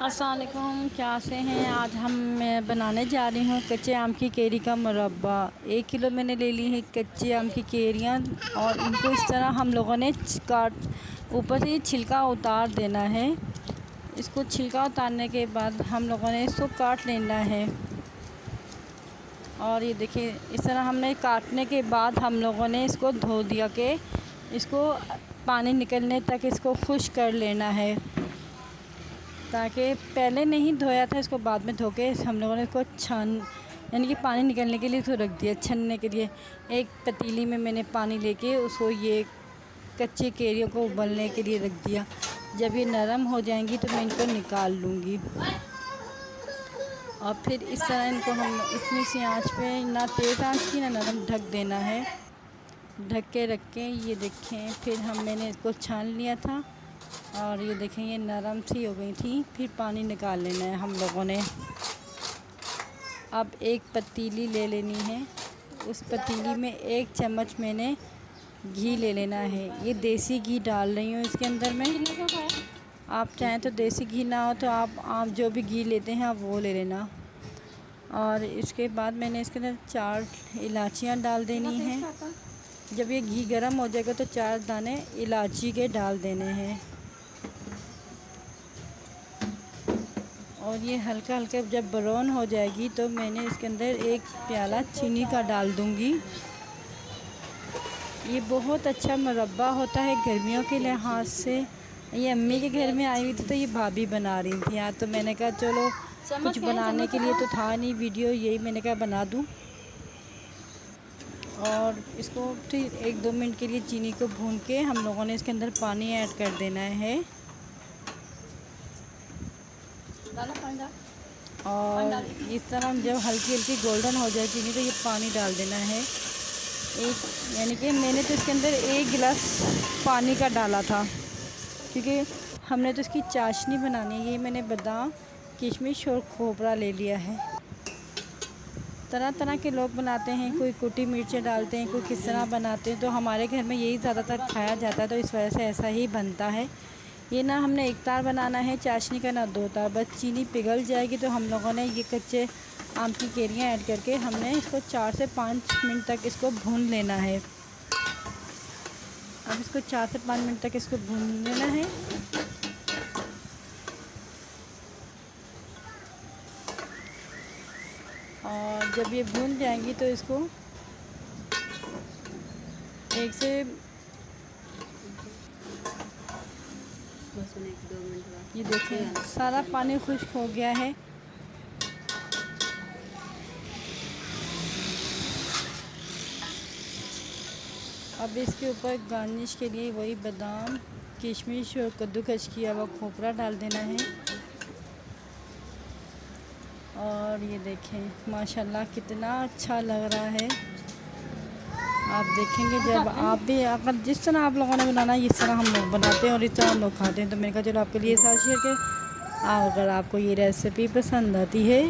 अस्सलाम वालेकुम, क्या से हैं। आज मैं बनाने जा रही हूँ कच्चे आम की केरी का मुरब्बा। 1 किलो मैंने ले ली है कच्चे आम की केरियाँ और इनको इस तरह हम लोगों ने काट ऊपर से छिलका उतार देना है। इसको छिलका उतारने के बाद हम लोगों ने इसको काट लेना है। और ये देखिए इस तरह हमने काटने के बाद हम लोगों ने इसको धो दिया के इसको पानी निकलने तक इसको खुश्क कर लेना है, ताकि पहले नहीं धोया था इसको बाद में धो के हम लोगों ने इसको छान यानी कि पानी निकलने के लिए इसको रख दिया। छन्ने के लिए एक पतीली में मैंने पानी लेके उसको ये कच्चे केरियों को उबलने के लिए रख दिया। जब ये नरम हो जाएंगी तो मैं इनको निकाल लूँगी और फिर इस तरह इनको हम इतनी सी आंच पे, ना तेज़ आंच की ना नरम, ढक देना है। ढक के रख के ये देखें फिर मैंने इसको छान लिया था और ये देखें ये नरम सी हो गई थी। फिर पानी निकाल लेना है हम लोगों ने। अब एक पतीली ले लेनी है, उस पतीली में 1 चम्मच मैंने घी ले लेना है। ये देसी घी डाल रही हूँ इसके अंदर में। आप चाहें तो देसी घी ना हो तो आप जो भी घी लेते हैं आप वो ले लेना। और इसके बाद मैंने इसके अंदर 4 इलायचियाँ डाल देनी हैं। जब ये घी गर्म हो जाएगा तो 4 दाने इलायची के डाल देने हैं और ये हल्का हल्का जब ब्राउन हो जाएगी तो मैंने इसके अंदर 1 प्याला चीनी का डाल दूँगी। ये बहुत अच्छा मुरब्बा होता है गर्मियों के लिहाज से। ये अम्मी के घर में आई हुई थी तो ये भाभी बना रही थी यहाँ, तो मैंने कहा चलो कुछ बनाने के लिए तो था नहीं वीडियो, यही मैंने कहा बना दूँ। और इसको फिर 1-2 मिनट के लिए चीनी को भून के हम लोगों ने इसके अंदर पानी ऐड कर देना है और इस तरह जब हल्की हल्की गोल्डन हो जाए चीनी तो ये पानी डाल देना है। यानी कि मैंने तो इसके अंदर 1 गिलास पानी का डाला था, क्योंकि हमने तो इसकी चाशनी बनानी है। ये मैंने बादाम, किशमिश और खोपरा ले लिया है। तरह तरह के लोग बनाते हैं, कोई कुटी मिर्चें डालते हैं, कोई किस तरह बनाते हैं। तो हमारे घर में यही ज़्यादातर खाया जाता है, तो इस वजह से ऐसा ही बनता है। ये ना हमने 1 तार बनाना है चाशनी का, ना 2 तार। बस चीनी पिघल जाएगी तो हम लोगों ने ये कच्चे आम की केरियाँ ऐड करके हमने इसको 4 से 5 मिनट तक इसको भून लेना है। अब इसको 4 से 5 मिनट तक इसको भून लेना है। और जब ये भून जाएंगी तो इसको 1 से 1-2 मिनट बाद ये देखिए सारा पानी खुश्क हो गया है। अब इसके ऊपर गार्निश के लिए वही बादाम, किशमिश और कद्दूकस किया हुआ खोपरा डाल देना है। और ये देखें माशाल्लाह कितना अच्छा लग रहा है। आप देखेंगे जब आप भी, अगर जिस तरह आप लोगों ने बनाना है इस तरह हम लोग बनाते हैं और इस तरह हम लोग खाते हैं। तो मैंने कहा चलो आपके लिए साथ शेयर करें। अगर आपको ये रेसिपी पसंद आती है